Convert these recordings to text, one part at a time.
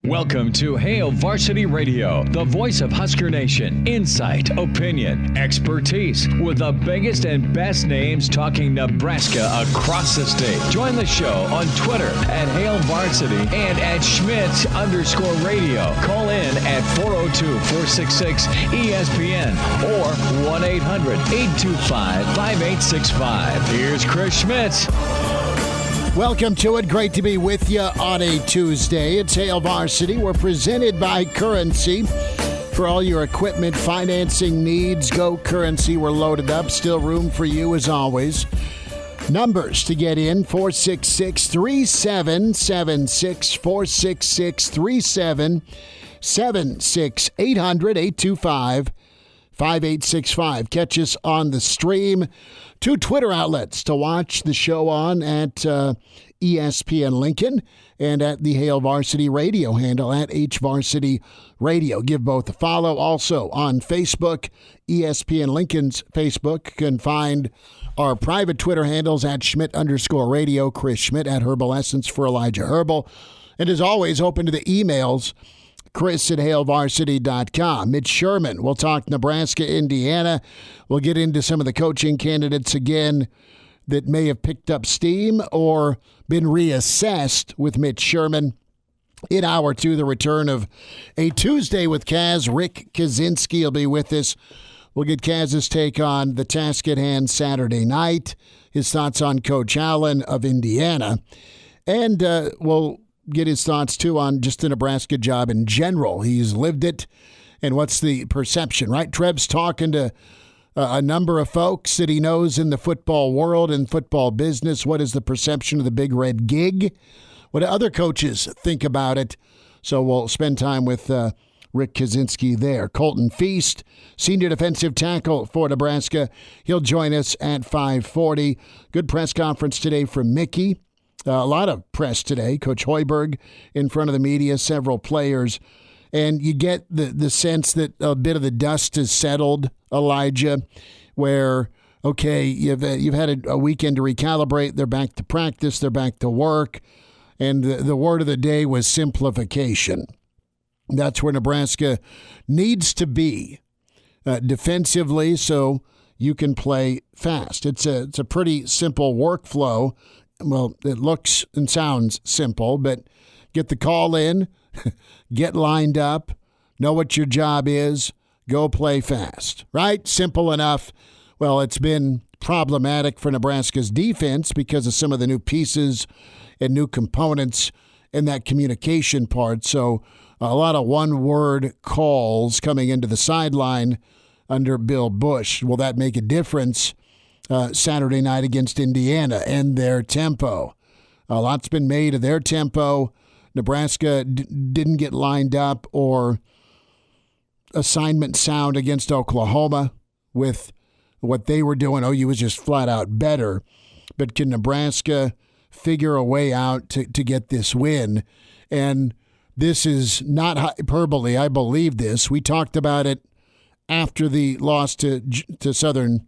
Welcome to Hail Varsity Radio, the voice of Husker Nation. Insight, opinion, expertise, with the biggest and best names talking Nebraska across the state. Join the show on Twitter at Hail Varsity and at Schmidt_radio. Call in at 402-466-ESPN or 1-800-825-5865. Here's Chris Schmidt. Welcome to it. Great to be with you on a Tuesday. It's Hail Varsity. We're presented by Currency. For all your equipment financing needs, go Currency. We're loaded up. Still room for you as always. Numbers to get in, 466-3776, 466-3776, 800-825-5865. Catch us on the stream. 2 Twitter outlets to watch the show on at ESPN Lincoln and at the Hail Varsity Radio handle at HVarsity Radio. Give both a follow. Also on Facebook, ESPN Lincoln's Facebook. You can find our private Twitter handles at Schmidt_radio, Chris Schmidt at Herbal Essence for Elijah Herbel. And as always, open to the emails, Chris at HailVarsity.com. Mitch Sherman. We'll talk Nebraska-Indiana. We'll get into some of the coaching candidates again that may have picked up steam or been reassessed with Mitch Sherman. In hour 2, the return of a Tuesday with Kaz. Rick Kaczynski will be with us. We'll get Kaz's take on the task at hand Saturday night, his thoughts on Coach Allen of Indiana, and we'll get his thoughts, too, on just the Nebraska job in general. He's lived it, and what's the perception, right? Trev's talking to a number of folks that he knows in the football world and football business. What is the perception of the Big Red gig? What do other coaches think about it? So we'll spend time with Rick Kaczynski there. Colton Feist, senior defensive tackle for Nebraska. He'll join us at 5:40. Good press conference today from Mickey. A lot of press today. Coach Hoiberg in front of the media, several players. And you get the sense that a bit of the dust has settled, Elijah, where, okay, you've had a weekend to recalibrate. They're back to practice. They're back to work. And the word of the day was simplification. That's where Nebraska needs to be defensively so you can play fast. It's a pretty simple workflow. Well, it looks and sounds simple, but get the call in, get lined up, know what your job is, go play fast, right? Simple enough. Well, it's been problematic for Nebraska's defense because of some of the new pieces and new components in that communication part. So a lot of one-word calls coming into the sideline under Bill Busch. Will that make a difference Saturday night against Indiana and their tempo? A lot's been made of their tempo. Nebraska didn't get lined up or assignment sound against Oklahoma with what they were doing. OU was just flat out better. But can Nebraska figure a way out to get this win? And this is not hyperbole. I believe this. We talked about it after the loss to Southern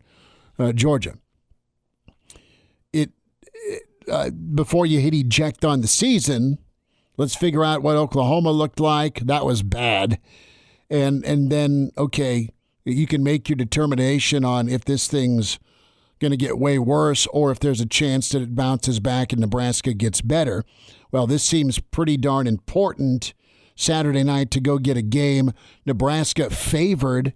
Georgia. Before you hit eject on the season, let's figure out what Oklahoma looked like. That was bad. And then, okay, you can make your determination on if this thing's going to get way worse or if there's a chance that it bounces back and Nebraska gets better. Well, this seems pretty darn important Saturday night to go get a game. Nebraska favored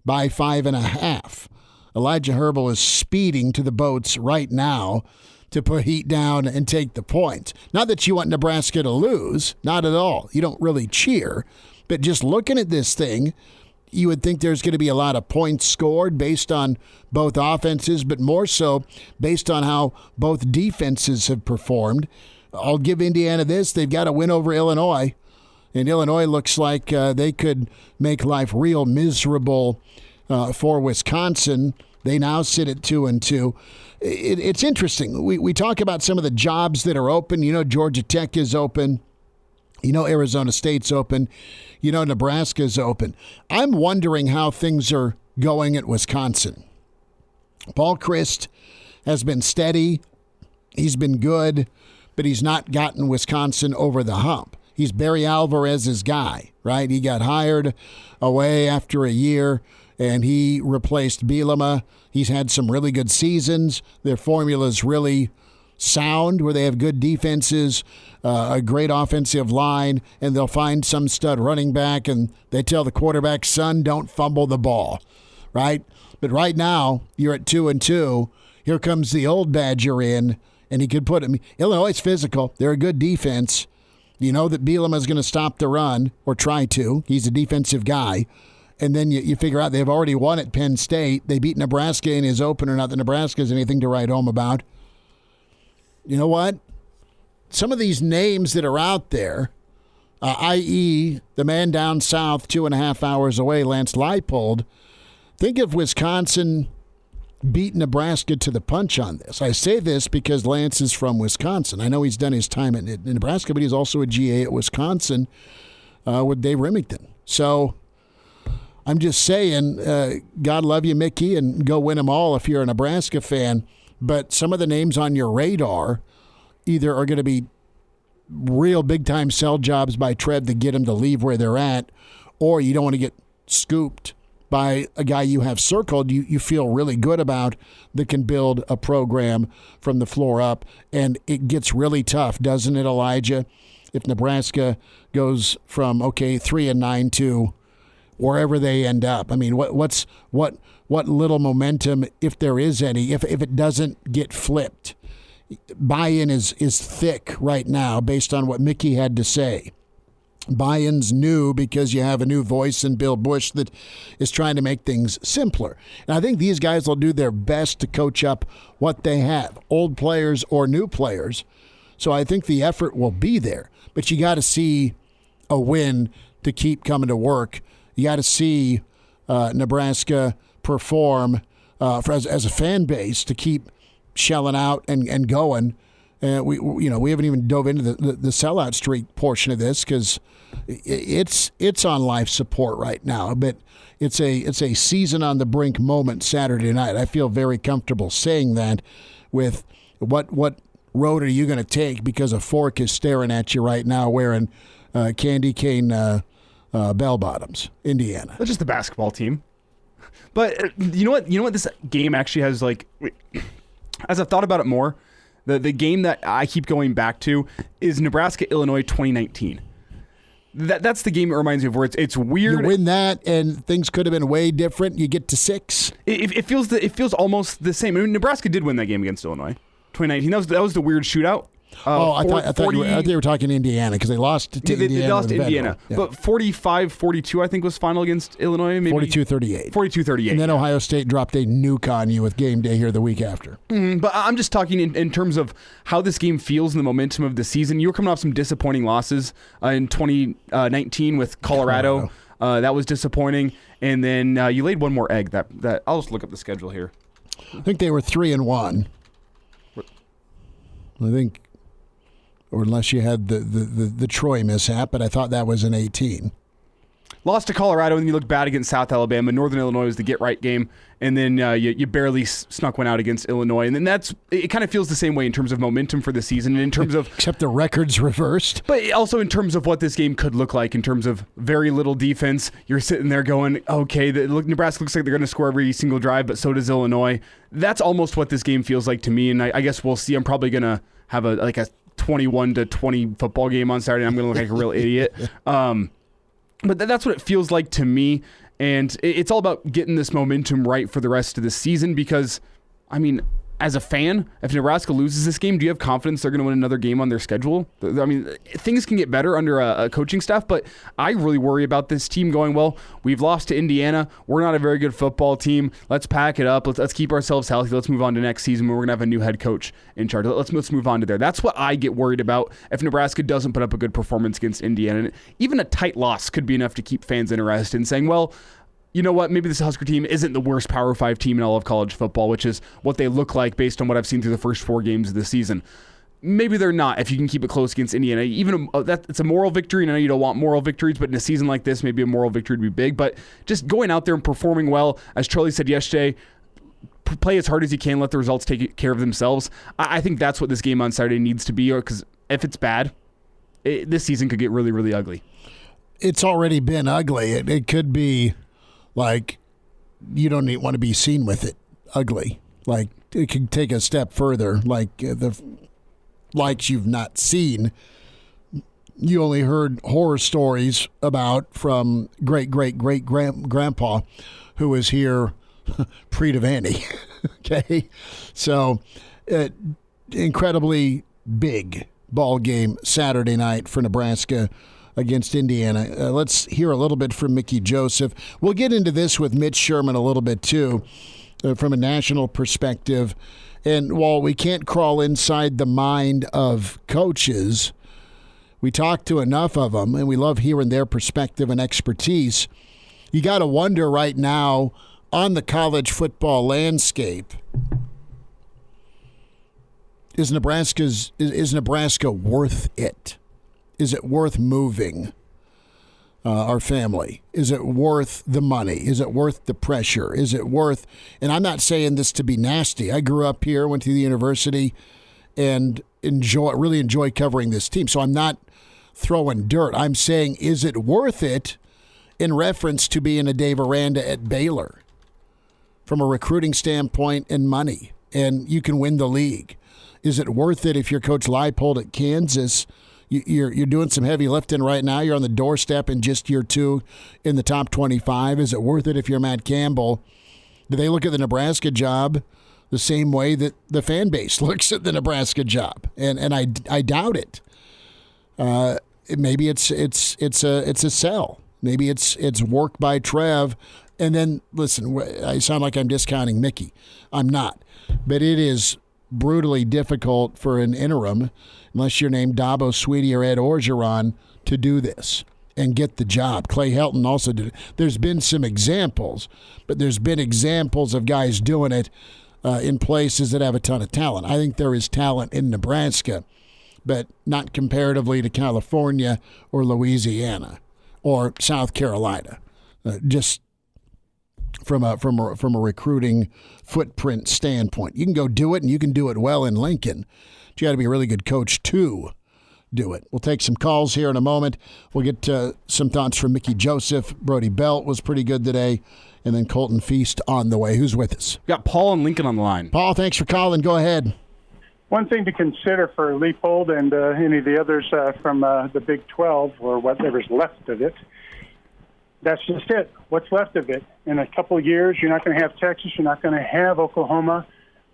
by 5.5. Elijah Herbel is speeding to the boats right now to put heat down and take the points. Not that you want Nebraska to lose, not at all. You don't really cheer. But just looking at this thing, you would think there's going to be a lot of points scored based on both offenses, but more so based on how both defenses have performed. I'll give Indiana this. They've got a win over Illinois, and Illinois looks like they could make life real miserable for Wisconsin. They now sit at 2-2. It's interesting. We talk about some of the jobs that are open. You know, Georgia Tech is open. You know, Arizona State's open. You know, Nebraska's open. I'm wondering how things are going at Wisconsin. Paul Chryst has been steady. He's been good, but he's not gotten Wisconsin over the hump. He's Barry Alvarez's guy, right? He got hired away after a year, and he replaced Bielema. He's had some really good seasons. Their formula's really sound, where they have good defenses, a great offensive line, and they'll find some stud running back, and they tell the quarterback, son, don't fumble the ball, right? But right now, you're at 2-2. Here comes the old Badger in, and he could put him. Illinois is physical. They're a good defense. You know that Bielema is going to stop the run, or try to. He's a defensive guy. And then you figure out they've already won at Penn State. They beat Nebraska in his opener. Not that Nebraska is anything to write home about. You know what? Some of these names that are out there, i.e. the man down south 2.5 hours away, Lance Leipold, think if Wisconsin beat Nebraska to the punch on this. I say this because Lance is from Wisconsin. I know he's done his time in Nebraska, but he's also a GA at Wisconsin with Dave Remington. So I'm just saying, God love you, Mickey, and go win them all if you're a Nebraska fan. But some of the names on your radar either are going to be real big-time sell jobs by Trev to get them to leave where they're at, or you don't want to get scooped by a guy you have circled you feel really good about that can build a program from the floor up. And it gets really tough, doesn't it, Elijah, if Nebraska goes from, 3-9 to wherever they end up? I mean, what little momentum, if there is any, if it doesn't get flipped? Buy-in is thick right now based on what Mickey had to say. Buy-in's new because you have a new voice in Bill Bush that is trying to make things simpler. And I think these guys will do their best to coach up what they have, old players or new players. So I think the effort will be there. But you got to see a win to keep coming to work. You got to see Nebraska perform as a fan base to keep shelling out and going. We haven't even dove into the sellout streak portion of this because it's on life support right now. But it's a season on the brink moment Saturday night. I feel very comfortable saying that. With what road are you going to take, because a fork is staring at you right now wearing candy cane bell bottoms, Indiana. That's just the basketball team. But you know what this game actually has, like, as I've thought about it more, the game that I keep going back to is Nebraska-Illinois 2019. That's the game it reminds me of, where it's weird. You win that, and things could have been way different. You get to 6. It feels almost the same. I mean, Nebraska did win that game against Illinois, 2019. That was the weird shootout. I thought they were talking Indiana because they lost to Indiana. They lost to Indiana. Yeah. But 45-42, I think, was final against Illinois. Maybe 42-38. 42-38. And then Ohio State dropped a nuke on you with game day here the week after. But I'm just talking in terms of how this game feels and the momentum of the season. You were coming off some disappointing losses in 2019 with Colorado. That was disappointing. And then you laid one more egg. That I'll just look up the schedule here. I think they were 3-1. I think. Or unless you had the Troy mishap, but I thought that was an 18. Lost to Colorado, and then you look bad against South Alabama. Northern Illinois was the get-right game, and then you barely snuck one out against Illinois. And then it kind of feels the same way in terms of momentum for the season, and in terms of except the record's reversed. But also in terms of what this game could look like in terms of very little defense. You're sitting there going, okay, Nebraska looks like they're going to score every single drive, but so does Illinois. That's almost what this game feels like to me, and I guess we'll see. I'm probably going to have a 21-20 football game on Saturday. I'm going to look like a real idiot. But that's what it feels like to me. And it's all about getting this momentum right for the rest of the season because, I mean, as a fan, if Nebraska loses this game, do you have confidence they're going to win another game on their schedule? I mean, things can get better under a coaching staff, but I really worry about this team going, well, we've lost to Indiana. We're not a very good football team. Let's pack it up. Let's keep ourselves healthy. Let's move on to next season where we're going to have a new head coach in charge. Let's move on to there. That's what I get worried about if Nebraska doesn't put up a good performance against Indiana. And even a tight loss could be enough to keep fans interested in saying, well, you know what, maybe this Husker team isn't the worst Power 5 team in all of college football, which is what they look like based on what I've seen through the first 4 games of the season. Maybe they're not if you can keep it close against Indiana. Even it's a moral victory, and I know you don't want moral victories, but in a season like this, maybe a moral victory would be big. But just going out there and performing well, as Charlie said yesterday, play as hard as you can, let the results take care of themselves. I think that's what this game on Saturday needs to be, because if it's bad, this season could get really, really ugly. It's already been ugly. It could be like you don't want to be seen with it ugly. Like it could take a step further, like the likes you've not seen. You only heard horror stories about from great-great-great-grandpa who was here pre-Devaney. Okay? So, incredibly big ball game Saturday night for Nebraska against Indiana. Let's hear a little bit from Mickey Joseph. We'll get into this with Mitch Sherman a little bit, too, from a national perspective. And while we can't crawl inside the mind of coaches, we talk to enough of them, and we love hearing their perspective and expertise. You got to wonder right now on the college football landscape, is Nebraska worth it? Is it worth moving our family? Is it worth the money? Is it worth the pressure? Is it worth, and I'm not saying this to be nasty. I grew up here, went to the university, and really enjoy covering this team. So I'm not throwing dirt. I'm saying, is it worth it in reference to being a Dave Aranda at Baylor from a recruiting standpoint and money, and you can win the league? Is it worth it if you're Coach Leipold at Kansas? You're doing some heavy lifting right now. You're on the doorstep in just year 2 in the top 25. Is it worth it if you're Matt Campbell? Do they look at the Nebraska job the same way that the fan base looks at the Nebraska job? And I doubt it. Maybe it's a sell. Maybe it's work by Trev. And then listen, I sound like I'm discounting Mickey. I'm not, but it is brutally difficult for an interim, unless you're named Dabo Sweetie or Ed Orgeron, to do this and get the job. Clay Helton also did it. There's been some examples, but there's been examples of guys doing it in places that have a ton of talent. I think there is talent in Nebraska, but not comparatively to California or Louisiana or South Carolina. Just from a recruiting footprint standpoint. You can go do it, and you can do it well in Lincoln. But you got to be a really good coach to do it. We'll take some calls here in a moment. We'll get some thoughts from Mickey Joseph. Brody Belt was pretty good today. And then Colton Feist on the way. Who's with us? We got Paul and Lincoln on the line. Paul, thanks for calling. Go ahead. One thing to consider for Leipold and any of the others from the Big 12, or whatever's left of it, that's just it. What's left of it? In a couple of years, you're not going to have Texas. You're not going to have Oklahoma.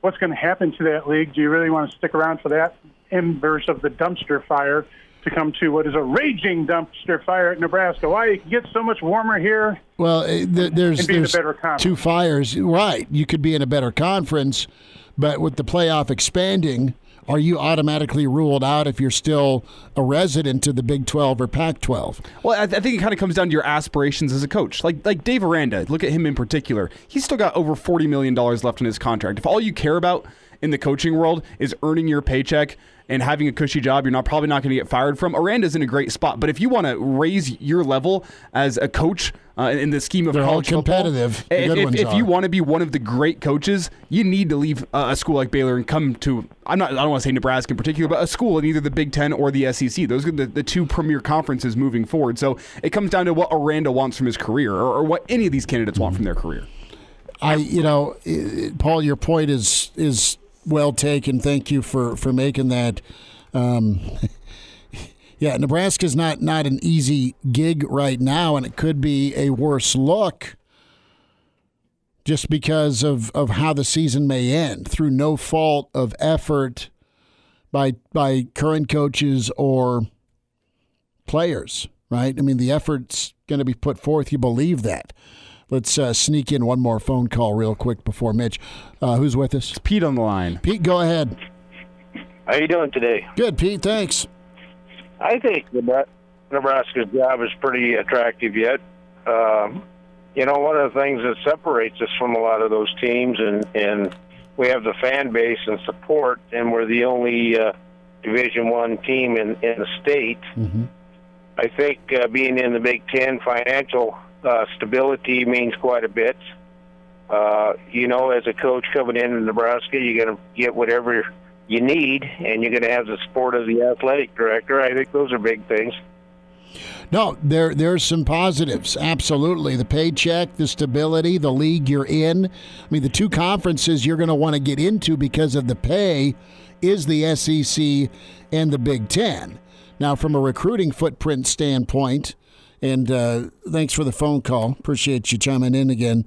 What's going to happen to that league? Do you really want to stick around for that? Embers of the dumpster fire to come to what is a raging dumpster fire at Nebraska. Why? You can get so much warmer here. Well, there's better two fires. Right. You could be in a better conference, but with the playoff expanding, are you automatically ruled out if you're still a resident of the Big 12 or Pac-12? Well, I think it kind of comes down to your aspirations as a coach. Like Dave Aranda, look at him in particular. He's still got over $40 million left in his contract. If all you care about in the coaching world is earning your paycheck and having a cushy job you're probably not going to get fired from, Aranda's in a great spot. But if you want to raise your level as a coach in the scheme of college competitive, football, if you want to be one of the great coaches, you need to leave a school like Baylor and come to, I don't want to say Nebraska in particular, but a school in either the Big Ten or the SEC. Those are the two premier conferences moving forward. So it comes down to what Aranda wants from his career, or what any of these candidates want from their career. Paul, your point is well taken. Thank you for making that. Yeah, Nebraska's not an easy gig right now, and it could be a worse look just because of how the season may end through no fault of effort by current coaches or players, right? I mean, the effort's going to be put forth. You believe that. Let's sneak in one more phone call real quick before Mitch. Who's with us? It's Pete on the line. Pete, go ahead. How you doing today? Good, Pete. Thanks. I think Nebraska's job is pretty attractive yet. One of the things that separates us from a lot of those teams, and we have the fan base and support, and we're the only Division I team in the state. Mm-hmm. I think being in the Big Ten, financial stability means quite a bit. As a coach coming into Nebraska, you're going to get whatever you need, and you're going to have the support of the athletic director. I think those are big things. No, there's some positives. Absolutely. The paycheck, the stability, the league you're in. I mean, the two conferences you're going to want to get into because of the pay is the SEC and the Big Ten. Now, from a recruiting footprint standpoint, and thanks for the phone call. Appreciate you chiming in again.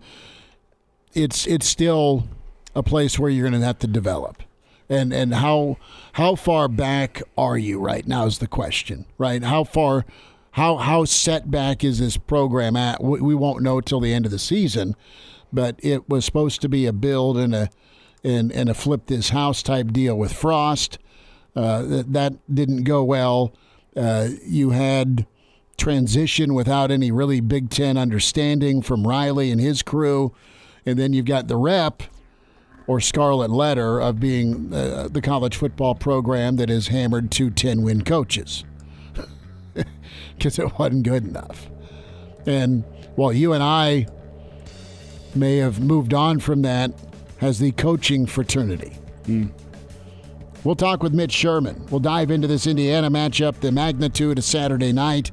It's still a place where you're going to have to develop. And how far back are you right now is the question, right? How set back is this program at? We won't know till the end of the season, but it was supposed to be a build and a flip this house type deal with Frost. That didn't go well. You had transition without any really Big Ten understanding from Riley and his crew, and then you've got the rep or scarlet letter of being the college football program that has hammered 2 10-win coaches. Because it wasn't good enough. And while you and I may have moved on from that, has the coaching fraternity. We'll talk with Mitch Sherman. We'll dive into this Indiana matchup, the magnitude of Saturday night,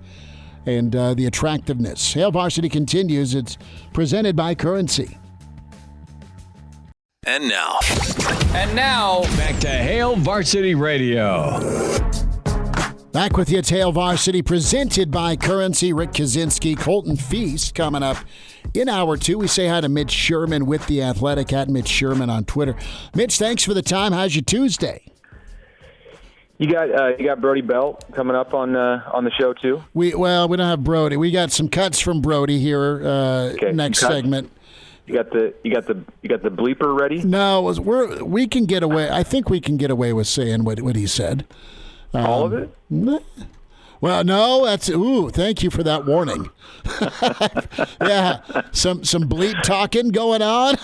and the attractiveness. Hail Varsity continues. It's presented by Currency. And now, back to Hail Varsity Radio. Back with you, it's Hail Varsity, presented by Currency. Rick Kaczynski, Colton Feist coming up in hour 2. We say hi to Mitch Sherman with The Athletic, at Mitch Sherman on Twitter. Mitch, thanks for the time. How's your Tuesday? You got Brody Belt coming up on the show too. We don't have Brody. We got some cuts from Brody here next segment. You got the bleeper ready? No, we can get away. I think we can get away with saying what he said. All of it? Well, no, that's thank you for that warning. Yeah, some bleep talking going on.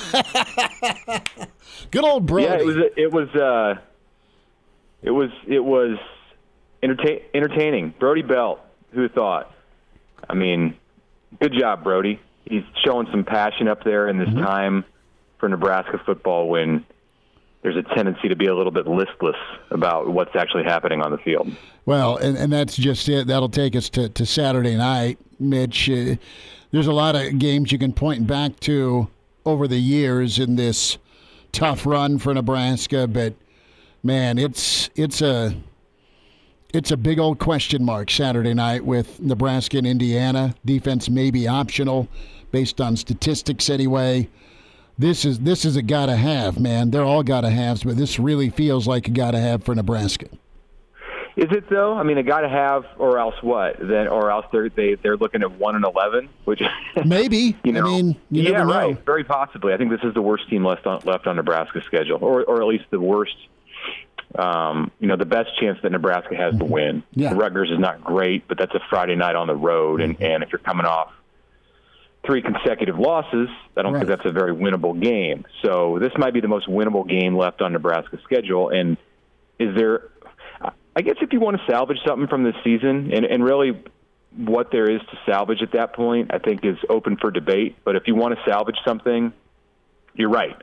Good old Brody. Yeah, it was entertaining. Brody Belt, who thought? I mean, good job, Brody. He's showing some passion up there in this time for Nebraska football when there's a tendency to be a little bit listless about what's actually happening on the field. Well, and that's just it. That'll take us to Saturday night, Mitch. There's a lot of games you can point back to over the years in this tough run for Nebraska, but man, it's a big old question mark Saturday night with Nebraska and Indiana. Defense may be optional based on statistics anyway. This is a gotta have, man. They're all gotta haves, but this really feels like a gotta have for Nebraska. Is it though? I mean, a gotta have, or else what? Then, or else they're looking at 1-11, which maybe. I mean, you never know. Right. Very possibly. I think this is the worst team left on Nebraska's schedule, or at least the worst. The best chance that Nebraska has to win. Yeah. Rutgers is not great, but that's a Friday night on the road, and if you're coming off 3 consecutive losses, I don't think that's a very winnable game. So this might be the most winnable game left on Nebraska's schedule. And is there, I guess if you want to salvage something from this season, and really what there is to salvage at that point, I think is open for debate. But if you want to salvage something, you're right.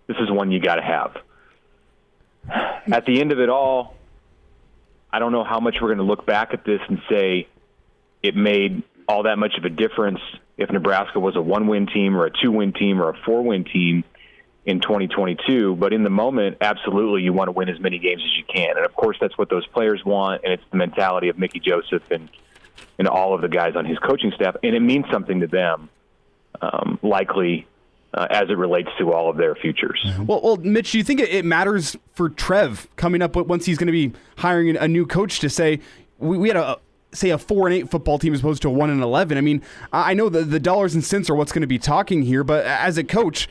This is one you got to have. At the end of it all, I don't know how much we're going to look back at this and say it made all that much of a difference if Nebraska was a 1-win team or a 2-win team or a 4-win team in 2022. But in the moment, absolutely, you want to win as many games as you can. And, of course, that's what those players want, and it's the mentality of Mickey Joseph and all of the guys on his coaching staff. And it means something to them, likely, as it relates to all of their futures. Well, Mitch, do you think it matters for Trev coming up once he's going to be hiring a new coach to say, we had a 4-8 football team as opposed to a 1-11? I mean, I know the dollars and cents are what's going to be talking here, but as a coach,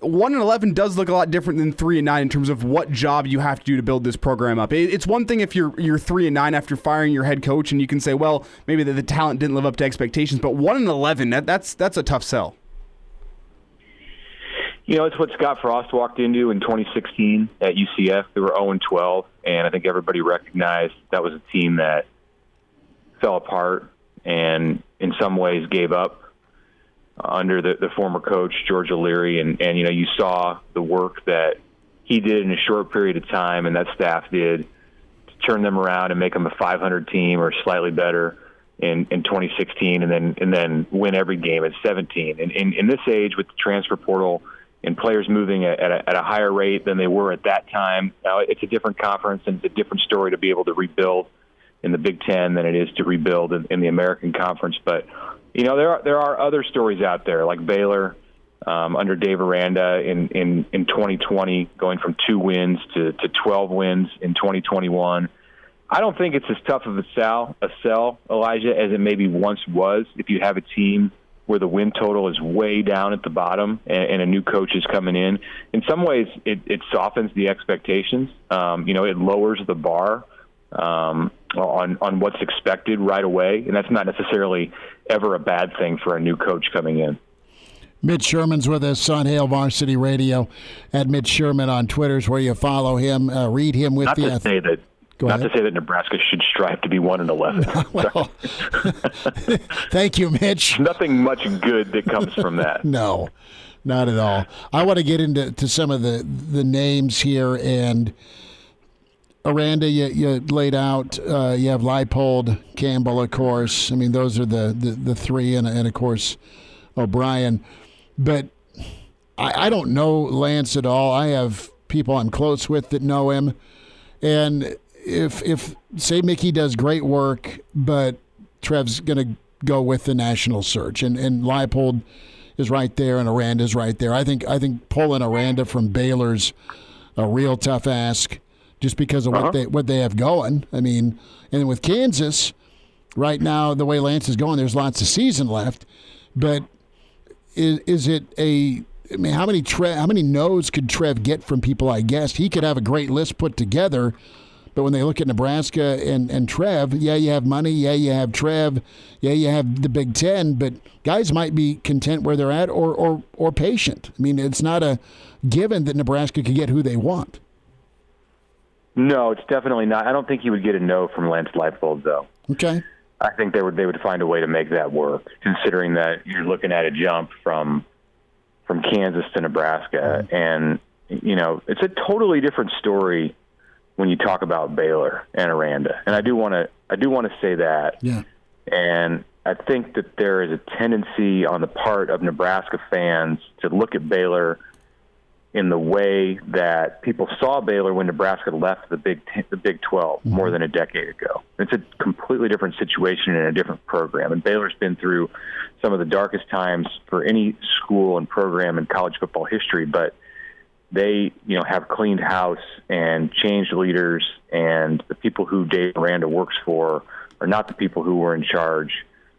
1-11 does look a lot different than 3-9 in terms of what job you have to do to build this program up. It's one thing if you're 3-9 after firing your head coach and you can say, well, maybe the talent didn't live up to expectations, but 1-11, that's a tough sell. It's what Scott Frost walked into in 2016 at UCF. They were 0-12, and I think everybody recognized that was a team that fell apart and in some ways gave up under the former coach, George O'Leary. And you saw the work that he did in a short period of time, and that staff did, to turn them around and make them a 500 team or slightly better in 2016, and then win every game at 17. And in this age, with the transfer portal and players moving at a higher rate than they were at that time, now it's a different conference, and it's a different story to be able to rebuild in the Big Ten than it is to rebuild in the American Conference. But there are other stories out there, like Baylor under Dave Aranda in 2020, going from 2 wins to 12 wins in 2021. I don't think it's as tough of a sell, Elijah, as it maybe once was. If you have a team where the win total is way down at the bottom and a new coach is coming in some ways it softens the expectations. It lowers the bar on what's expected right away, and that's not necessarily ever a bad thing for a new coach coming in. Mitch Sherman's with us on Hail Varsity Radio at Mitch Sherman on Twitter is where you follow him, read him with the. Not to say that Nebraska should strive to be 1-11. Well, thank you, Mitch. There's nothing much good that comes from that. No, not at all. I want to get into some of the names here. And Aranda, you laid out. You have Leipold, Campbell, of course. I mean, those are the three, and of course O'Brien. But I don't know Lance at all. I have people I'm close with that know him, and if say Mickey does great work, but Trev's going to go with the national search, and Leipold is right there, and Aranda's right there. I think pulling Aranda from Baylor's a real tough ask, just because of what they have going. I mean, and with Kansas right now, the way Lance is going, there's lots of season left, but is it a? I mean, how many no's could Trev get from people? I guess he could have a great list put together. But when they look at Nebraska and Trev, yeah, you have money, yeah, you have Trev, yeah, you have the Big Ten, but guys might be content where they're at or patient. I mean, it's not a given that Nebraska could get who they want. No, it's definitely not. I don't think you would get a no from Lance Leipold, though. Okay. I think they would find a way to make that work, considering that you're looking at a jump from Kansas to Nebraska, and it's a totally different story when you talk about Baylor and Aranda. And I do want to say that. Yeah. And I think that there is a tendency on the part of Nebraska fans to look at Baylor in the way that people saw Baylor when Nebraska left the Big 12 more than a decade ago. It's a completely different situation and a different program. And Baylor's been through some of the darkest times for any school and program in college football history, but they, have cleaned house and changed leaders, and the people who Dave Aranda works for are not the people who were in charge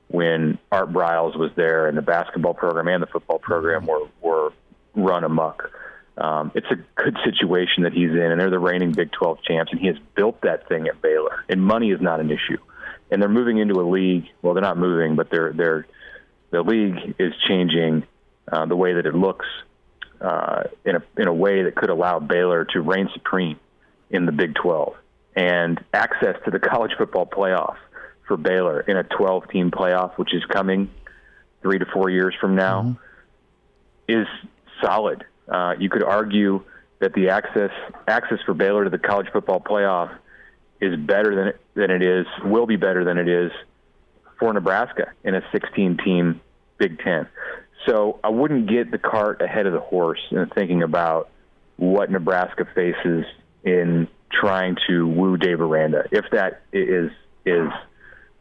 when Art Briles was there and the basketball program and the football program were run amok. It's a good situation that he's in, and they're the reigning Big 12 champs, and he has built that thing at Baylor, and money is not an issue. And they're moving into a league. Well, they're not moving, but the league is changing the way that it looks in a way that could allow Baylor to reign supreme in the Big 12, and access to the college football playoff for Baylor in a 12-team playoff, which is coming 3 to 4 years from now, is solid. You could argue that the access for Baylor to the college football playoff is better than it is, will be better than it is for Nebraska in a 16-team Big Ten. So I wouldn't get the cart ahead of the horse in thinking about what Nebraska faces in trying to woo Dave Aranda, if that is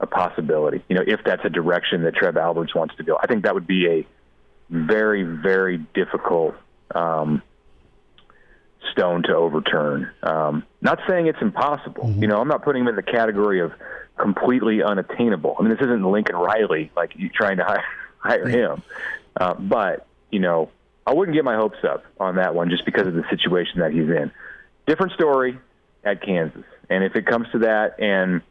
a possibility. If that's a direction that Trev Alberts wants to go. I think that would be a very, very difficult stone to overturn. Not saying it's impossible. I'm not putting him in the category of completely unattainable. I mean, this isn't Lincoln Riley, like you trying to hire him. But, I wouldn't get my hopes up on that one just because of the situation that he's in. Different story at Kansas. And if it comes to that and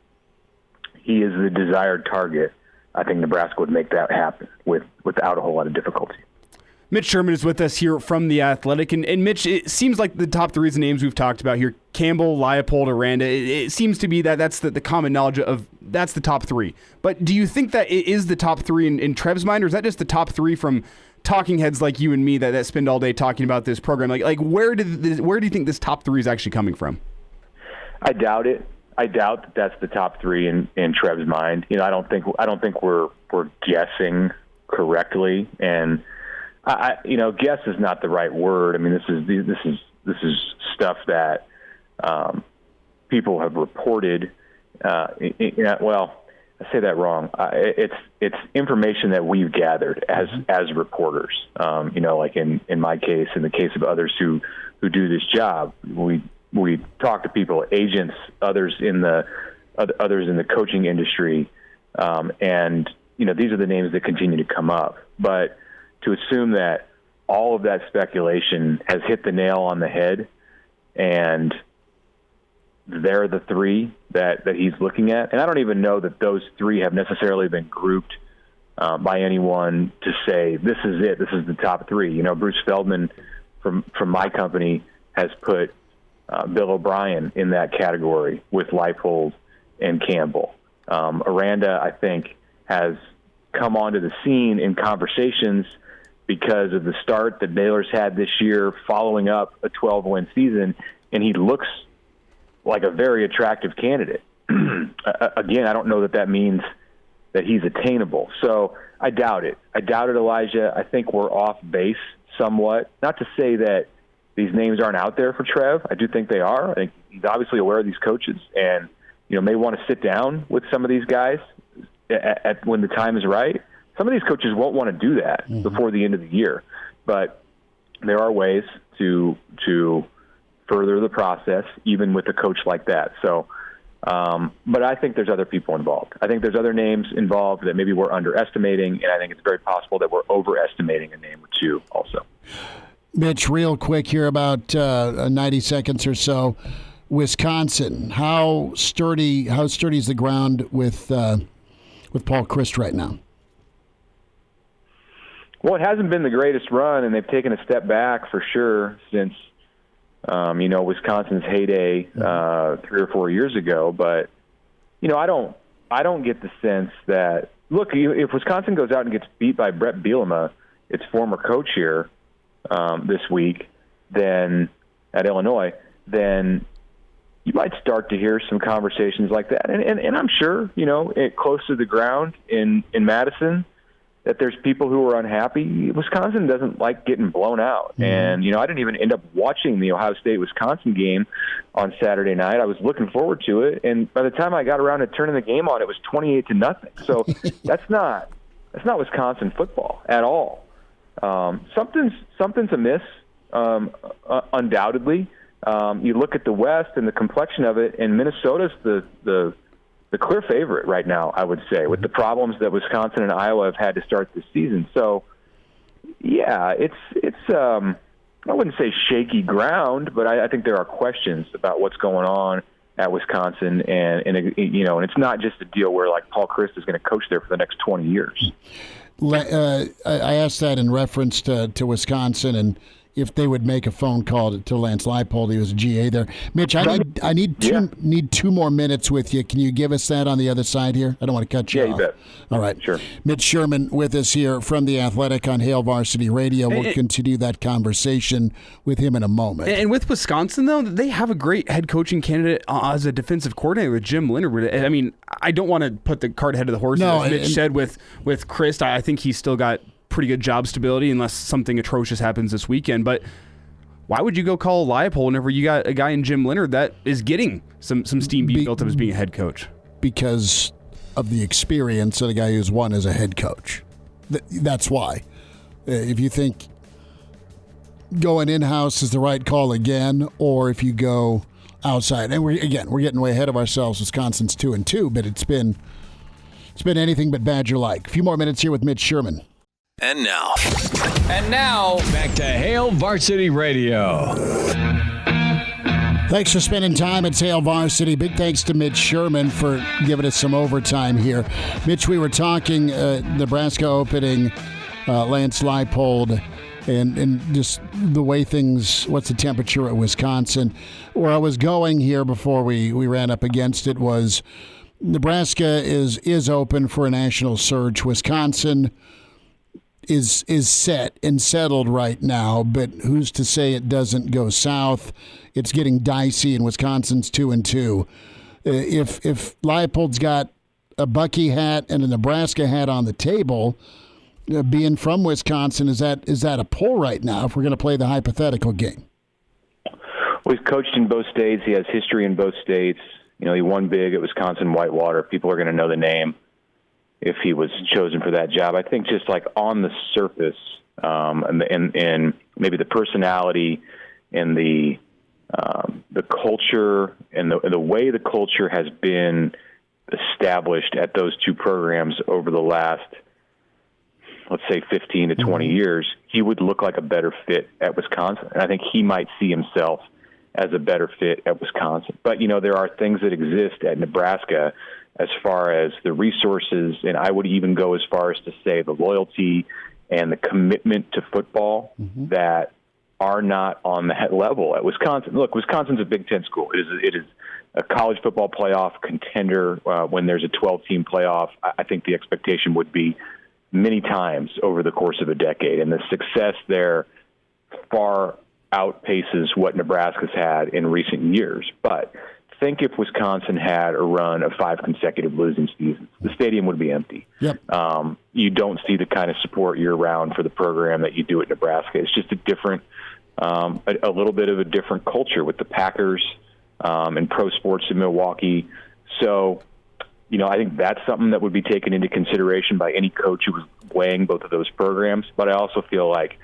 he is the desired target, I think Nebraska would make that happen without a whole lot of difficulty. Mitch Sherman is with us here from The Athletic. And Mitch, it seems like the top three names we've talked about here, Campbell, Leipold, Aranda, it seems to be that's the common knowledge of that's the top three. But do you think that it is the top three in Trev's mind, or is that just the top three from talking heads like you and me that spend all day talking about this program, like where do you think this top three is actually coming from? I doubt it. I doubt that that's the top three in Trev's mind. I don't think we're guessing correctly, and guess is not the right word. I mean, this is stuff that people have reported. Well, I say that wrong. It's information that we've gathered as reporters. Like in my case, in the case of others who do this job, we talk to people, agents, others in the coaching industry, and these are the names that continue to come up. But to assume that all of that speculation has hit the nail on the head, and they're the three that he's looking at, and I don't even know that those three have necessarily been grouped by anyone to say this is it, this is the top three. Bruce Feldman from my company has put Bill O'Brien in that category with Leipold and Campbell. Aranda, I think, has come onto the scene in conversations because of the start that Baylor's had this year following up a 12-win season, and he looks like a very attractive candidate. Again, I don't know that means that he's attainable. So I doubt it. Elijah. I think we're off base somewhat. Not to say that these names aren't out there for Trev. I do think they are. I think he's obviously aware of these coaches and, may want to sit down with some of these guys at when the time is right. Some of these coaches won't want to do that before the end of the year, but there are ways to further the process, even with a coach like that. So, but I think there's other people involved. I think there's other names involved that maybe we're underestimating, and I think it's very possible that we're overestimating a name or two also. Mitch, real quick here, about 90 seconds or so. Wisconsin, how sturdy is the ground with Paul Chryst right now? Well, it hasn't been the greatest run, and they've taken a step back for sure since Wisconsin's heyday 3 or 4 years ago. But I don't get the sense that, look, if Wisconsin goes out and gets beat by Brett Bielema, its former coach here, this week, then at Illinois, then you might start to hear some conversations like that. And I'm sure, close to the ground in Madison, that there's people who are unhappy. Wisconsin doesn't like getting blown out. And, I didn't even end up watching the Ohio State-Wisconsin game on Saturday night. I was looking forward to it. And by the time I got around to turning the game on, it was 28-0. So that's not Wisconsin football at all. Something's amiss, undoubtedly. You look at the West and the complexion of it, and Minnesota's the clear favorite right now, I would say, with the problems that Wisconsin and Iowa have had to start this season. So, yeah, it's I wouldn't say shaky ground, but I think there are questions about what's going on at Wisconsin, and it's not just a deal where like Paul Chryst is going to coach there for the next 20 years. I asked that in reference to Wisconsin and if they would make a phone call to Lance Leipold. He was a GA there. Mitch, I need 2 more minutes with you. Can you give us that on the other side here? I don't want to cut you off. Yeah, you bet. All right. Sure. Mitch Sherman with us here from The Athletic on Hail Varsity Radio. We'll continue that conversation with him in a moment. And with Wisconsin, though, they have a great head coaching candidate as a defensive coordinator with Jim Leonard. I mean, I don't want to put the cart ahead of the horse. No, as Mitch said with Chryst, I think he's still got pretty good job stability unless something atrocious happens this weekend. But why would you go call Leipold whenever you got a guy in Jim Leonard that is getting some steam being built up as being a head coach? Because of the experience of the guy who's won as a head coach. That's why. If you think going in-house is the right call again, or if you go outside, and we're getting way ahead of ourselves. Wisconsin's 2-2, but it's been anything but Badger-like. A few more minutes here with Mitch Sherman. And now, back to Hail Varsity Radio. Thanks for spending time at Hail Varsity. Big thanks to Mitch Sherman for giving us some overtime here. Mitch, we were talking Nebraska opening, Lance Leipold, and just the way things, what's the temperature at Wisconsin. Where I was going here before we ran up against it was Nebraska is open for a national search. Wisconsin is set and settled right now, but who's to say it doesn't go south? It's getting dicey, and Wisconsin's 2-2. If Leipold's got a Bucky hat and a Nebraska hat on the table, being from Wisconsin, is that a pull right now if we're going to play the hypothetical game? Well, he's coached in both states. He has history in both states. He won big at Wisconsin Whitewater. People are going to know the name if he was chosen for that job. I think just like on the surface, and maybe the personality and the culture and the way the culture has been established at those two programs over the last, let's say, 15 to 20 years, he would look like a better fit at Wisconsin. And I think he might see himself as a better fit at Wisconsin. But, there are things that exist at Nebraska as far as the resources, and I would even go as far as to say the loyalty and the commitment to football that are not on that level at Wisconsin. Look, Wisconsin's a Big Ten school. It is a college football playoff contender when there's a 12-team playoff. I think the expectation would be many times over the course of a decade, and the success there far outpaces what Nebraska's had in recent years. But think if Wisconsin had a run of 5 consecutive losing seasons, the stadium would be empty. Yep. You don't see the kind of support year-round for the program that you do at Nebraska. It's just a different, a little bit of a different culture with the Packers and pro sports in Milwaukee. So, I think that's something that would be taken into consideration by any coach who was weighing both of those programs. But I also feel like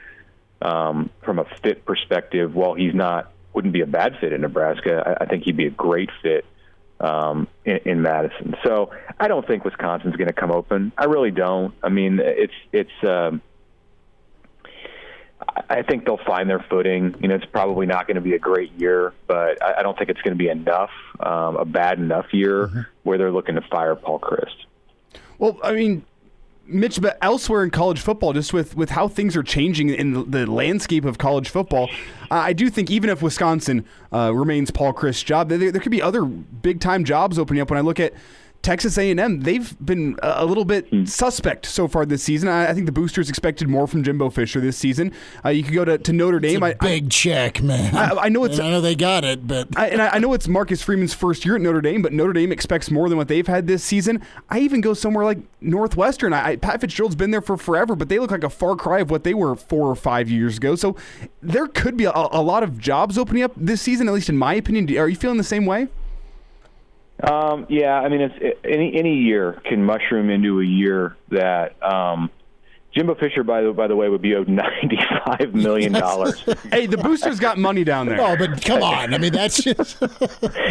from a fit perspective, while wouldn't be a bad fit in Nebraska, I think he'd be a great fit in Madison. So I don't think Wisconsin's going to come open. I really don't. I mean, I think they'll find their footing. It's probably not going to be a great year, but I don't think it's going to be enough, a bad enough year where they're looking to fire Paul Chryst. Well, I mean, Mitch, but elsewhere in college football, just with how things are changing in the landscape of college football, I do think even if Wisconsin remains Paul Chryst's job, there could be other big-time jobs opening up. When I look at Texas A&M, they've been a little bit suspect so far this season. I think the boosters expected more from Jimbo Fisher this season. You could go to Notre Dame. It's a big check, man. I know I know they got it, but I know it's Marcus Freeman's first year at Notre Dame, but Notre Dame expects more than what they've had this season. I even go somewhere like Northwestern. Pat Fitzgerald's been there for forever, but they look like a far cry of what they were 4 or 5 years ago. So there could be a lot of jobs opening up this season, at least in my opinion. Are you feeling the same way? Yeah, I mean, any year can mushroom into a year that Jimbo Fisher, by the way, would be owed $95 million. Hey, the boosters got money down there. Oh, but come on. I mean, that's just...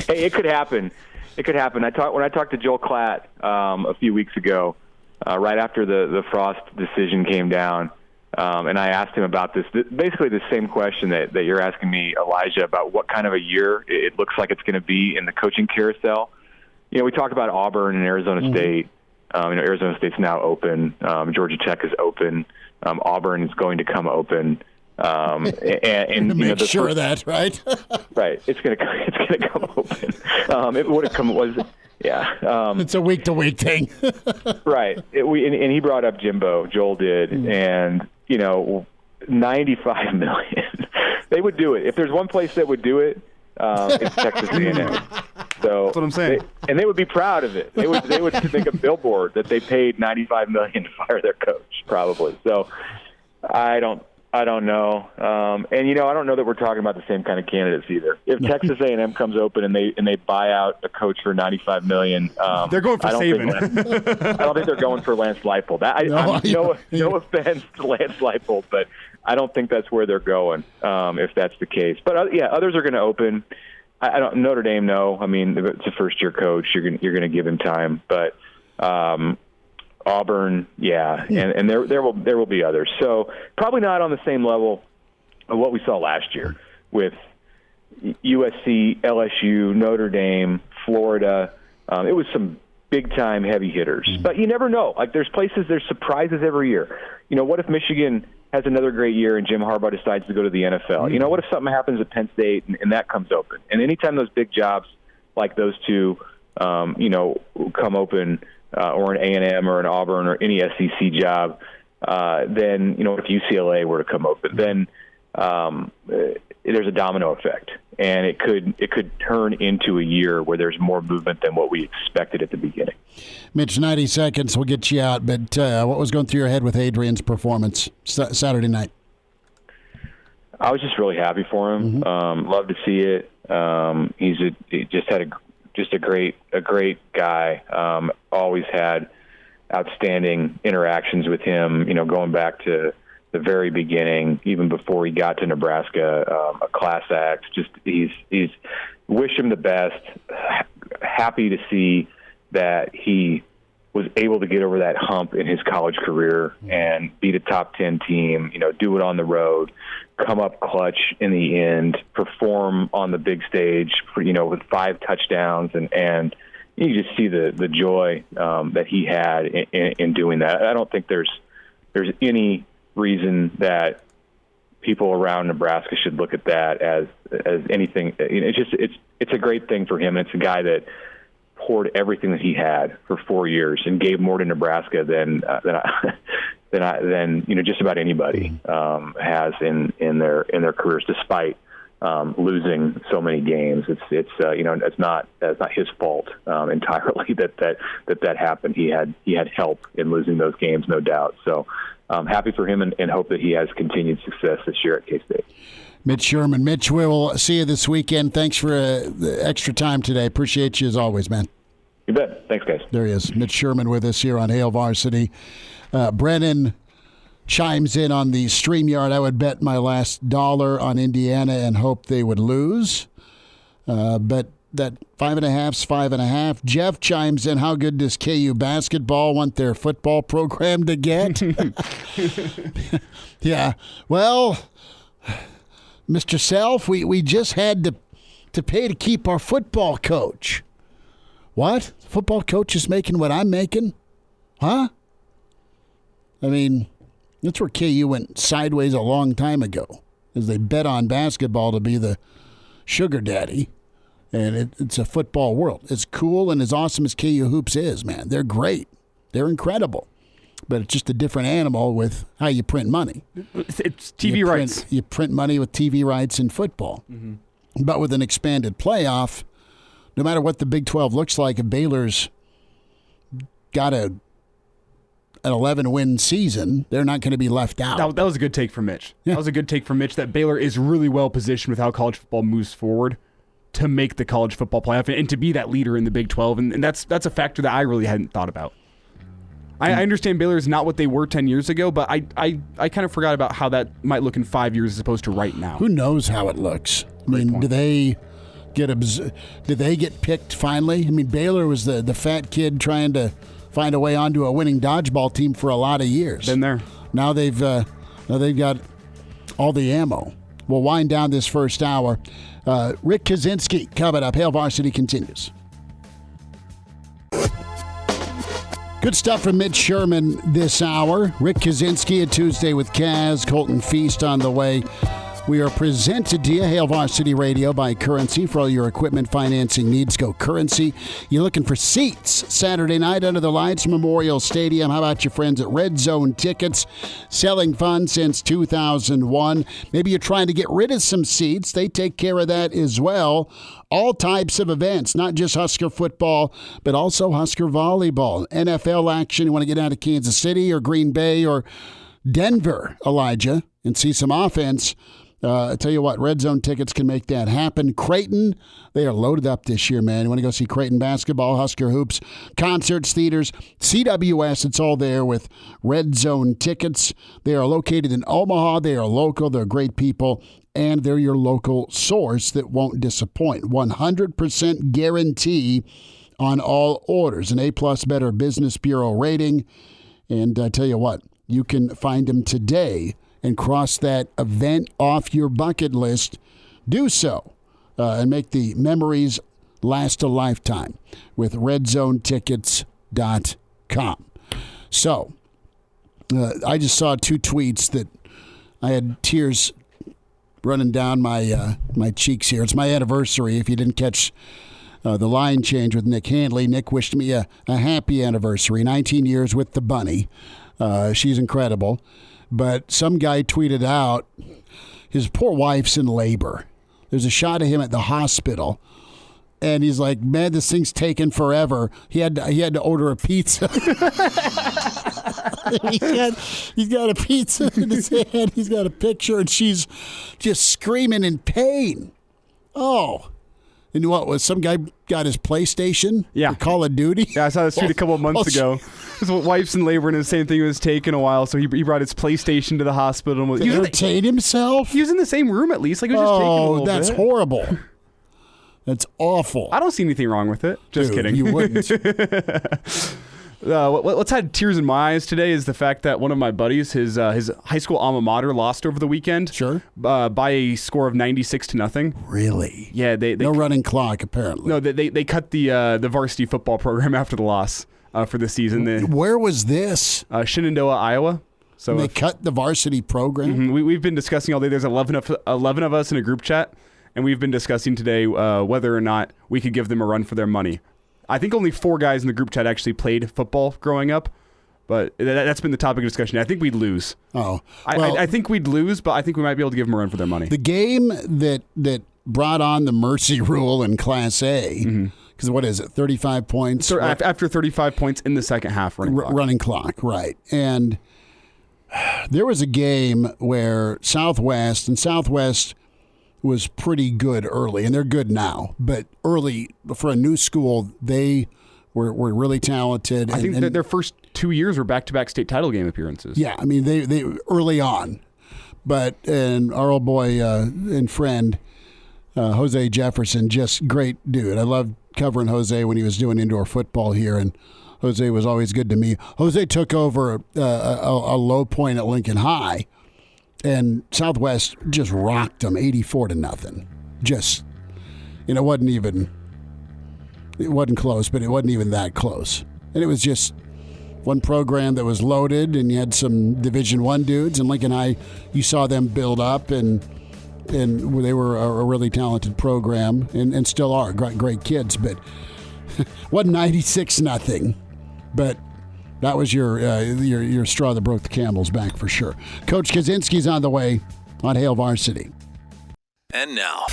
Hey, it could happen. It could happen. When I talked to Joel Klatt a few weeks ago, right after the Frost decision came down, and I asked him about this, basically the same question that you're asking me, Elijah, about what kind of a year it looks like it's going to be in the coaching carousel. We talked about Auburn and Arizona State. Arizona State's now open. Georgia Tech is open. Auburn is going to come open. And make sure of that, right? Right. It's going to come open. It would have come. It's a week-to-week thing. Right. And he brought up Jimbo. Joel did, and $95 million. They would do it if there's one place that would do it. It's Texas A&M. So that's what I'm saying. They would be proud of it. They would make a billboard that they paid $95 million to fire their coach, probably. So I don't know. And I don't know that we're talking about the same kind of candidates either. If Texas A&M comes open and they buy out a coach for $95 million, they're going for Saban. I don't think they're going for Lance Leipold. No offense to Lance Leipold, but I don't think that's where they're going if that's the case. But others are going to open. I don't. Notre Dame, no. I mean, it's a first-year coach. You're going to give him time, but Auburn, yeah, and there will be others. So probably not on the same level of what we saw last year with USC, LSU, Notre Dame, Florida. It was some big-time heavy hitters, but you never know. Like there's surprises every year. What if Michigan has another great year and Jim Harbaugh decides to go to the NFL? What if something happens at Penn State and that comes open? And anytime those big jobs like those two, come open, or an A&M or an Auburn or any SEC job, then, if UCLA were to come open, then there's a domino effect, and it could turn into a year where there's more movement than what we expected at the beginning. Mitch, 90 seconds, we'll get you out, but what was going through your head with Adrian's performance Saturday night? I was just really happy for him. Love to see it. He just had a great guy. Always had outstanding interactions with him, going back to the very beginning, even before he got to Nebraska, a class act. Just he's wish him the best. Happy to see that he was able to get over that hump in his college career and beat a top 10 team, do it on the road, come up clutch in the end, perform on the big stage, with 5 touchdowns, and you just see the joy that he had in doing that. I don't think there's any reason that people around Nebraska should look at that as anything. It's a great thing for him. It's a guy that poured everything that he had for 4 years and gave more to Nebraska than just about anybody has in their careers, despite losing so many games. It's not his fault entirely that happened. He had help in losing those games, no doubt. So happy for him and hope that he has continued success this year at K-State. Mitch Sherman. Mitch, we will see you this weekend. Thanks for the extra time today. Appreciate you as always, man. You bet. Thanks, guys. There he is, Mitch Sherman with us here on Hail Varsity. Brennan chimes in on the StreamYard. I would bet my last $1 on Indiana and hope they would lose. But that 5.5's 5.5. Jeff chimes in. How good does KU basketball want their football program to get? Yeah. Well, Mr. Self, we just had to pay to keep our football coach. What? Football coach is making what I'm making? Huh? I mean, that's where KU went sideways a long time ago, as they bet on basketball to be the sugar daddy. And it's a football world. As cool and as awesome as KU Hoops is, man, they're great. They're incredible. But it's just a different animal with how you print money. It's TV rights. You print money with TV rights in football. Mm-hmm. But with an expanded playoff, no matter what the Big 12 looks like, if Baylor's got an 11-win season, they're not going to be left out. That was a good take from Mitch. Yeah. That was a good take from Mitch, that Baylor is really well positioned with how college football moves forward to make the college football playoff and to be that leader in the Big 12. And that's a factor that I really hadn't thought about. I understand Baylor is not what they were 10 years ago, but I kind of forgot about how that might look in 5 years as opposed to right now. Who knows how it looks? Great point. Do they get picked finally? I mean, Baylor was the fat kid trying to find a way onto a winning dodgeball team for a lot of years. Been there. Now they've got all the ammo. We'll wind down this first hour. Rick Kaczynski coming up. Hail Varsity continues. Good stuff from Mitch Sherman this hour. Rick Kaczynski, a Tuesday with Kaz. Colton Feist on the way. We are presented to you, Hail Varsity Radio, by Currency. For all your equipment financing needs, go Currency. You're looking for seats Saturday night under the lights, Memorial Stadium. How about your friends at Red Zone Tickets? Selling fun since 2001. Maybe you're trying to get rid of some seats. They take care of that as well. All types of events, not just Husker football, but also Husker volleyball. NFL action. You want to get out of Kansas City or Green Bay or Denver, Elijah, and see some offense. I tell you what, Red Zone Tickets can make that happen. Creighton, they are loaded up this year, man. You want to go see Creighton basketball, Husker hoops, concerts, theaters, CWS, it's all there with Red Zone Tickets. They are located in Omaha. They are local. They're great people, and they're your local source that won't disappoint. 100% guarantee on all orders. An A-plus Better Business Bureau rating. And I tell you what, you can find them today and cross that event off your bucket list. Do so and make the memories last a lifetime with RedZoneTickets.com. So I just saw 2 tweets that I had tears running down my cheeks here. It's my anniversary. If you didn't catch the line change with Nick Handley, Nick wished me a happy anniversary. 19 years with the Bunny. She's incredible. But some guy tweeted out his poor wife's in labor. There's a shot of him at the hospital. And he's like, man, this thing's taking forever. He had to order a pizza. he's got a pizza in his hand. He's got a picture, and she's just screaming in pain. Oh. And what was some guy got his PlayStation? Yeah. For Call of Duty? Yeah, I saw this tweet a couple of months ago. His wife's in labor, and the same thing was taking a while, so he brought his PlayStation to the hospital. To entertain himself? He was in the same room at least. Like, it was just taking a little that's bit. Horrible. That's awful. I don't see anything wrong with it. Just kidding. You wouldn't. What's had tears in my eyes today is the fact that one of my buddies, his high school alma mater, lost over the weekend. Sure. By a score of 96-0. Really? Yeah. They no running clock, apparently. No, they cut the varsity football program after the loss for the season. Where was this? Shenandoah, Iowa. So they cut the varsity program? Mm-hmm. We've been discussing all day. There's 11 of us in a group chat. And we've been discussing today whether or not we could give them a run for their money. I think only 4 guys in the group chat actually played football growing up, but that's been the topic of discussion. I think we'd lose. Oh, well, I think we'd lose, but I think we might be able to give them a run for their money. The game that brought on the mercy rule in Class A, because what is it, 35 points? So after 35 points in the second half, running clock, right. And there was a game where Southwest was pretty good early, and they're good now. But early, for a new school, they were really talented. I think that their first 2 years were back-to-back state title game appearances. Yeah, I mean, they early on. But and our old boy and friend, Jose Jefferson, just great dude. I loved covering Jose when he was doing indoor football here, and Jose was always good to me. Jose took over a low point at Lincoln High, and Southwest just rocked them 84-0. Just, it wasn't close, but it wasn't even that close. And it was just one program that was loaded, and you had some Division I dudes. And Lincoln High, you saw them build up, and they were a really talented program, and still are great kids. But wasn't 96-0, but that was your straw that broke the camel's back for sure. Coach Kaczynski's on the way on Hail Varsity. And now,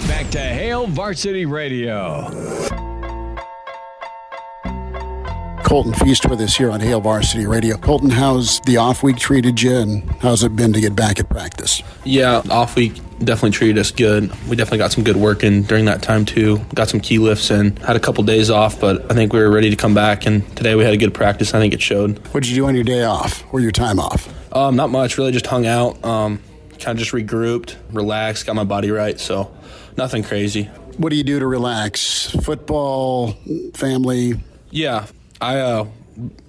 back to Hail Varsity Radio. Colton Feist with us here on Hail Varsity Radio. Colton, how's the off week treated you, and how's it been to get back at practice? Yeah, off week definitely treated us good. We definitely got some good work in during that time too. Got some key lifts and had a couple days off, but I think we were ready to come back, and today we had a good practice. I think it showed. What did you do on your day off or your time off? Not much, really just hung out, kind of just regrouped, relaxed, got my body right, so nothing crazy. What do you do to relax? Football, family? Yeah, I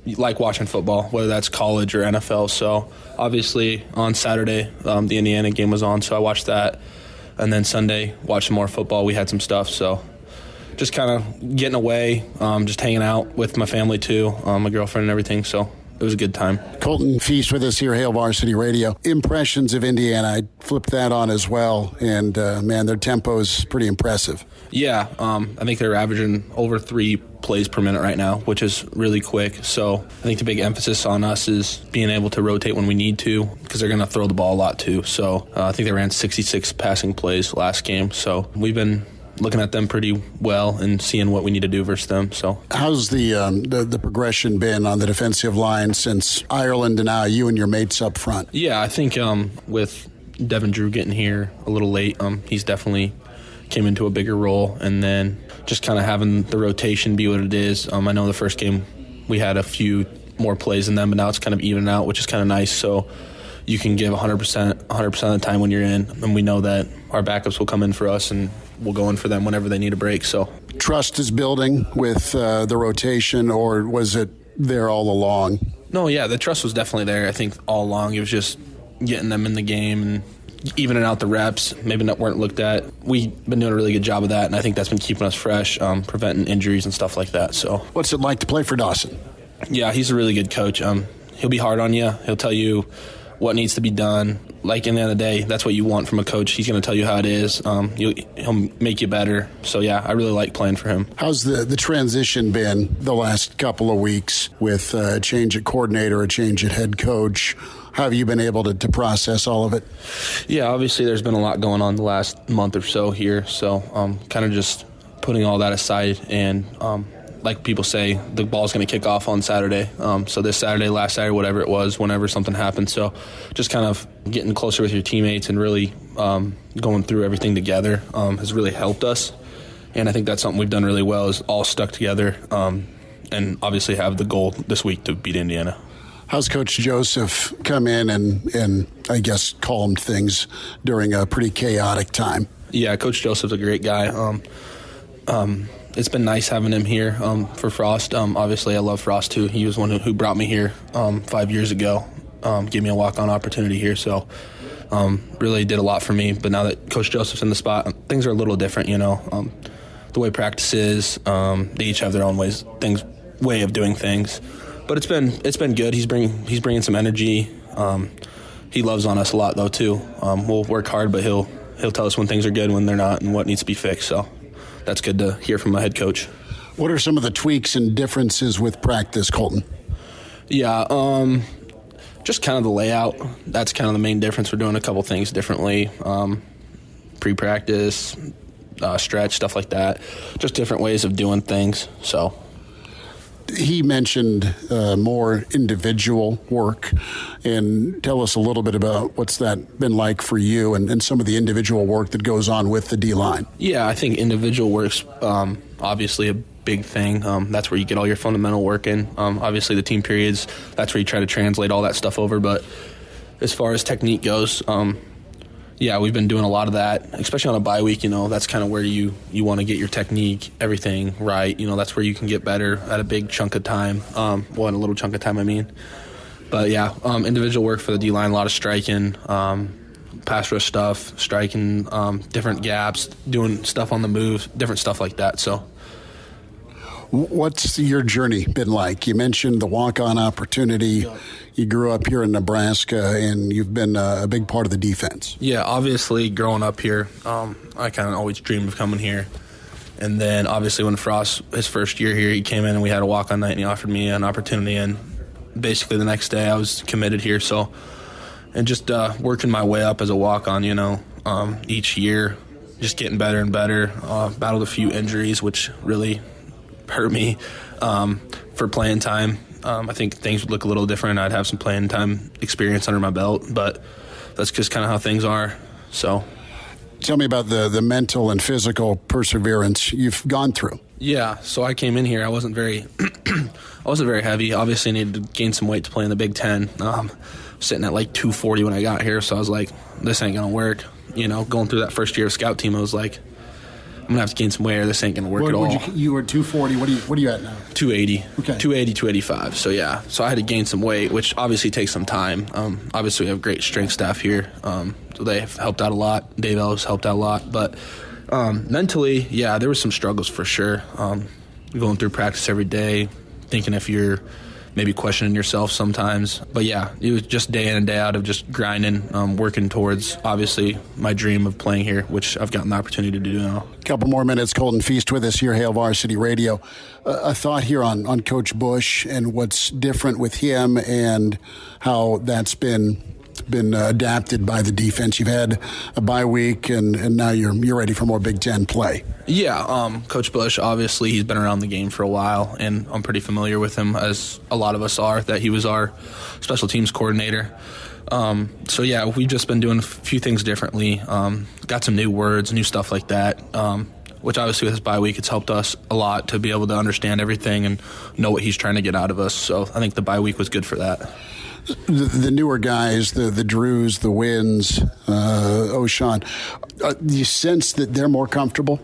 like watching football, whether that's college or NFL. So obviously on Saturday, the Indiana game was on, so I watched that. And then Sunday, watched some more football. We had some stuff, so just kind of getting away, just hanging out with my family too, my girlfriend and everything. So it was a good time. Colton Feist with us here, Hail Varsity Radio. Impressions of Indiana. I flipped that on as well, and man, their tempo is pretty impressive. Yeah, I think they're averaging over 3 plays per minute right now, which is really quick. So I think the big emphasis on us is being able to rotate when we need to, because they're going to throw the ball a lot too. So I think they ran 66 passing plays last game. So we've been looking at them pretty well and seeing what we need to do versus them. So how's the progression been on the defensive line since Ireland and now you and your mates up front? Yeah, I think with Devin Drew getting here a little late, he's definitely came into a bigger role, and then just kind of having the rotation be what it is. I know the first game we had a few more plays than them, but now it's kind of evening out, which is kind of nice. So you can give 100% of the time when you're in, and we know that our backups will come in for us, and we'll go in for them whenever they need a break. So trust is building with the rotation, or was it there all along? No, yeah, the trust was definitely there. I think all along it was just getting them in the game and evening out the reps, maybe not weren't looked at. We've been doing a really good job of that, and I think that's been keeping us fresh, preventing injuries and stuff like that. So, what's it like to play for Dawson? Yeah, he's a really good coach. He'll be hard on you. He'll tell you what needs to be done. Like, in the end of the day, that's what you want from a coach. He's going to tell you how it is. He'll make you better. So, yeah, I really like playing for him. How's the transition been the last couple of weeks with a change at coordinator, a change at head coach? How have you been able to process all of it? Yeah, obviously there's been a lot going on the last month or so here. So kind of just putting all that aside and like people say, the ball's going to kick off on Saturday. So this Saturday, last Saturday, whatever it was, whenever something happened. So just kind of getting closer with your teammates and really going through everything together has really helped us. And I think that's something we've done really well, is all stuck together and obviously have the goal this week to beat Indiana. How's Coach Joseph come in and I guess calmed things during a pretty chaotic time? Yeah, Coach Joseph's a great guy. It's been nice having him here for Frost. Obviously, I love Frost, too. He was one who brought me here 5 years ago, gave me a walk-on opportunity here. So really did a lot for me. But now that Coach Joseph's in the spot, things are a little different, the way practice is. They each have their own way of doing things. But it's been good. He's bringing some energy. He loves on us a lot, though, too. We'll work hard, but he'll tell us when things are good, when they're not, and what needs to be fixed. So that's good to hear from my head coach. What are some of the tweaks and differences with practice, Colton? Yeah, just kind of the layout. That's kind of the main difference. We're doing a couple things differently. Pre-practice, stretch, stuff like that. Just different ways of doing things. So he mentioned more individual work, and tell us a little bit about what's that been like for you and some of the individual work that goes on with the D-line. Yeah, I think individual work's obviously a big thing. That's where you get all your fundamental work in. Obviously the team periods, that's where you try to translate all that stuff over. But as far as technique goes, yeah, we've been doing a lot of that, especially on a bye week. That's kind of where you want to get your technique, everything right. That's where you can get better at a big chunk of time. In a little chunk of time, I mean. But, yeah, individual work for the D-line, a lot of striking, pass rush stuff, striking, different gaps, doing stuff on the move, different stuff like that. So, what's your journey been like? You mentioned the walk-on opportunity. You grew up here in Nebraska, and you've been a big part of the defense. Yeah, obviously, growing up here, I kind of always dreamed of coming here. And then, obviously, when Frost, his first year here, he came in and we had a walk-on night, and he offered me an opportunity. And basically the next day I was committed here. So, and just working my way up as a walk-on, each year, just getting better and better. Battled a few injuries, which really hurt me for playing time. I think things would look a little different. I'd have some playing time experience under my belt, but that's just kind of how things are. So, tell me about the mental and physical perseverance you've gone through. Yeah, so I came in here. I wasn't very heavy. Obviously, I needed to gain some weight to play in the Big Ten. Sitting at like 240 when I got here, so I was like, this ain't gonna work. Going through that first year of scout team, I was like, I'm going to have to gain some weight or this ain't going to work at all. You were 240. What are you at now? 280. Okay. 280, 285. So, yeah. So I had to gain some weight, which obviously takes some time. Obviously, we have great strength staff here. So they have helped out a lot. Dave Ellis helped out a lot. But mentally, yeah, there were some struggles for sure. Going through practice every day, thinking if you're maybe questioning yourself sometimes. But, yeah, it was just day in and day out of just grinding, working towards, obviously, my dream of playing here, which I've gotten the opportunity to do now. A couple more minutes. Colton Feist with us here, Hail Varsity Radio. A thought here on Coach Bush and what's different with him and how that's been adapted by the defense. You've had a bye week, and now you're ready for more Big Ten play. Yeah, Coach Bush, obviously, he's been around the game for a while, and I'm pretty familiar with him, as a lot of us are, that he was our special teams coordinator. So, yeah, we've just been doing a few things differently. Got some new words, new stuff like that, which obviously with his bye week, it's helped us a lot to be able to understand everything and know what he's trying to get out of us. So I think the bye week was good for that. The newer guys, the Drews, the Wins, O'Shawn, do you sense that they're more comfortable?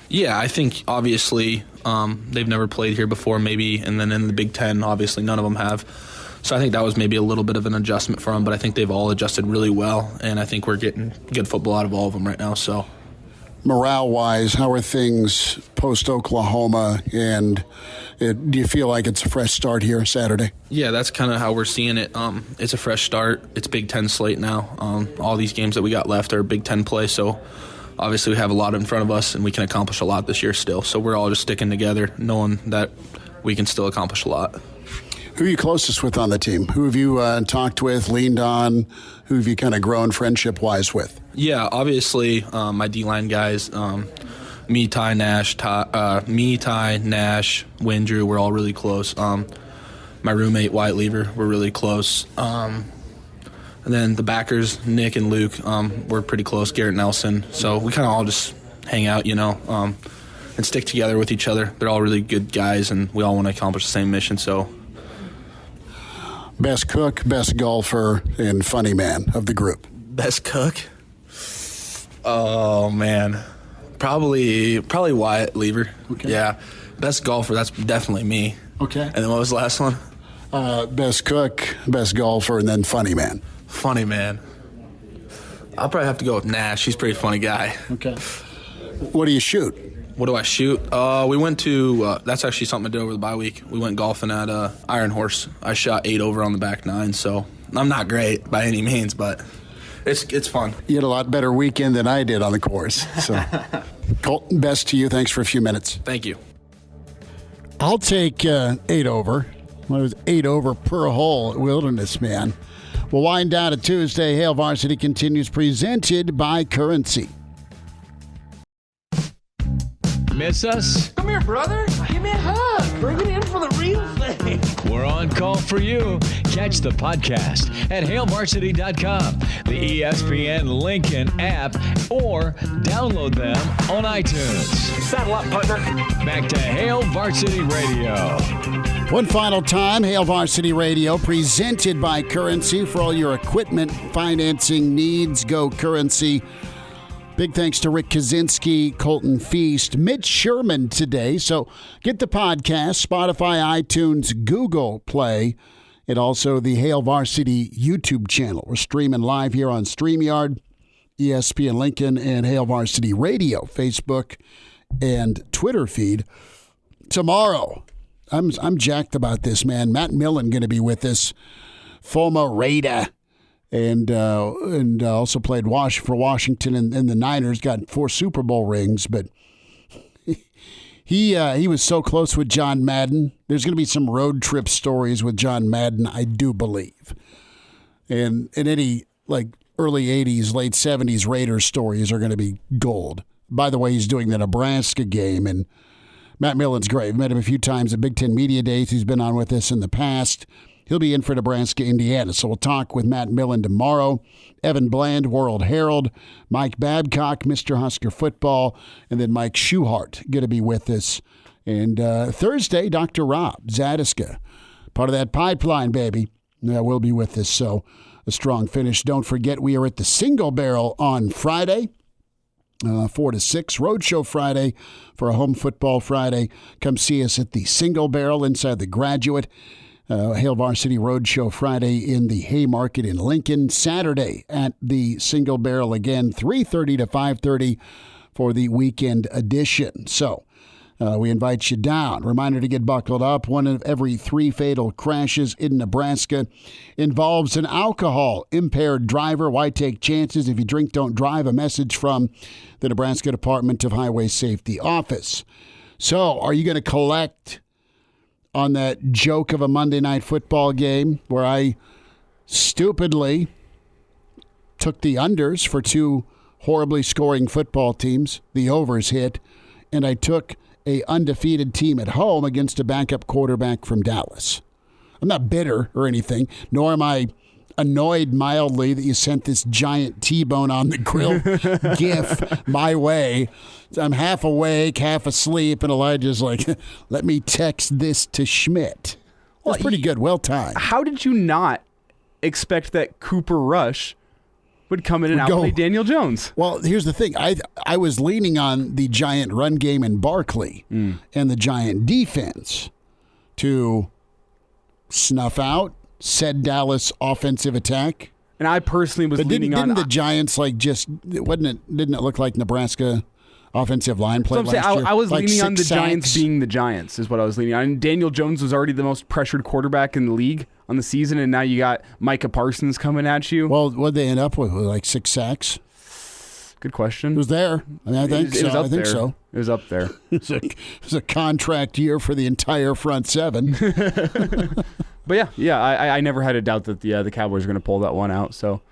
Yeah, I think obviously they've never played here before maybe, and then in the Big Ten, obviously none of them have. So I think that was maybe a little bit of an adjustment for them, but I think they've all adjusted really well, and I think we're getting good football out of all of them right now. So morale-wise, how are things post-Oklahoma, and do you feel like it's a fresh start here Saturday? Yeah, that's kind of how we're seeing it. It's a fresh start. It's Big Ten slate now. All these games that we got left are Big Ten play, so obviously we have a lot in front of us, and we can accomplish a lot this year still. So we're all just sticking together, knowing that we can still accomplish a lot. Who are you closest with on the team? Who have you talked with, leaned on? Who have you kind of grown friendship-wise with? Yeah, obviously my D-line guys, me, Ty, Nash, Windrew, we're all really close. My roommate, Wyatt Lever, we're really close. And then the backers, Nick and Luke, we're pretty close, Garrett Nelson. So we kind of all just hang out, and stick together with each other. They're all really good guys, and we all want to accomplish the same mission, so. Best cook, best golfer, and funny man of the group. Best cook? Oh, man. Probably Wyatt Lever. Okay. Yeah. Best golfer, that's definitely me. Okay. And then what was the last one? Best cook, best golfer, and then funny man. Funny man. I'll probably have to go with Nash. He's a pretty funny guy. Okay. What do you shoot? What do I shoot? We went to, that's actually something I did over the bye week. We went golfing at Iron Horse. I shot 8 over on the back 9, so I'm not great by any means, but it's fun. You had a lot better weekend than I did on the course. So, Colton, best to you. Thanks for a few minutes. Thank you. I'll take 8 over. Well, it was 8 over per hole at Wilderness, man. We'll wind down a Tuesday. Hail Varsity continues, presented by Currency. Miss us? Come here, brother. Give me a hug. Bring it in for the real thing. We're on call for you. Catch the podcast at hailvarsity.com, the ESPN Lincoln app, or download them on iTunes. Saddle up, partner. Back to Hail Varsity Radio. One final time, Hail Varsity Radio, presented by Currency. For all your equipment financing needs, go Currency. Big thanks to Rick Kaczynski, Colton Feist, Mitch Sherman today. So get the podcast, Spotify, iTunes, Google Play, and also the Hail Varsity YouTube channel. We're streaming live here on StreamYard, ESPN Lincoln, and Hail Varsity Radio, Facebook and Twitter feed. Tomorrow, I'm jacked about this, man. Matt Millen going to be with us, former Raider. And also played for Washington and the Niners, got 4 Super Bowl rings. But he was so close with John Madden. There's going to be some road trip stories with John Madden, I do believe. And any early 80s, late 70s Raiders stories are going to be gold. By the way, he's doing the Nebraska game, and Matt Millen's great. I've met him a few times at Big Ten Media Days. He's been on with us in the past. He'll be in for Nebraska-Indiana. So we'll talk with Matt Millen tomorrow. Evan Bland, World Herald. Mike Babcock, Mr. Husker Football. And then Mike Schuhart going to be with us. And Thursday, Dr. Rob Zadiska, part of that pipeline, baby, will be with us. So a strong finish. Don't forget, we are at the Single Barrel on Friday. 4 to 6, Roadshow Friday for a home football Friday. Come see us at the Single Barrel inside the Graduate. Hail Varsity Roadshow Friday in the Haymarket in Lincoln. Saturday at the Single Barrel again, 3:30 to 5:30 for the weekend edition. So we invite you down. Reminder to get buckled up. 1 of every 3 fatal crashes in Nebraska involves an alcohol-impaired driver. Why take chances? If you drink, don't drive. A message from the Nebraska Department of Highway Safety Office. So are you going to collect on that joke of a Monday Night Football game where I stupidly took the unders for 2 horribly scoring football teams, the overs hit, and I took a undefeated team at home against a backup quarterback from Dallas? I'm not bitter or anything, nor am I annoyed mildly that you sent this giant T-bone on the grill gif my way. I'm half awake, half asleep, and Elijah's like, let me text this to Schmidt. That's pretty good. Well timed. How did you not expect that Cooper Rush would come in and outplay Daniel Jones? Well, here's the thing. I was leaning on the giant run game in Barkley and the giant defense to snuff out said Dallas offensive attack. And I personally was leaning on. Didn't the Giants didn't it look like Nebraska offensive line played So I'm saying, last year. I was Like leaning on the 6 Giants sacks. being the Giants is what I was leaning on. And Daniel Jones was already the most pressured quarterback in the league on the season, and now you got Micah Parsons coming at you. Well, what did they end up with? Like 6 sacks? Good question. It was there. I mean, I think It was so. up I think there. so. It was up there. It was a contract year for the entire front seven. But yeah, I never had a doubt that the Cowboys were going to pull that one out. So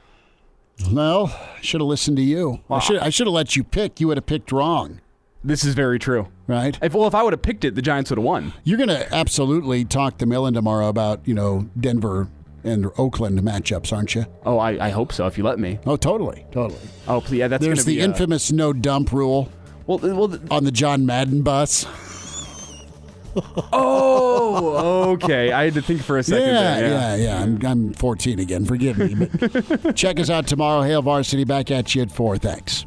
Well, I should have listened to you. Wow. I should have let you pick. You would have picked wrong, this is very true. right? If I would have picked it, the Giants would have won. You're going to absolutely talk to Millen tomorrow about, Denver and Oakland matchups, aren't you? Oh, I hope so. If you let me. Oh, totally. Oh, please. Yeah, that's going There's to be the infamous no dump rule Well, on the John Madden bus. oh, okay. I had to think for a second. Yeah. I'm 14 again. Forgive me. But check us out tomorrow. Hail Varsity back at you at 4. Thanks.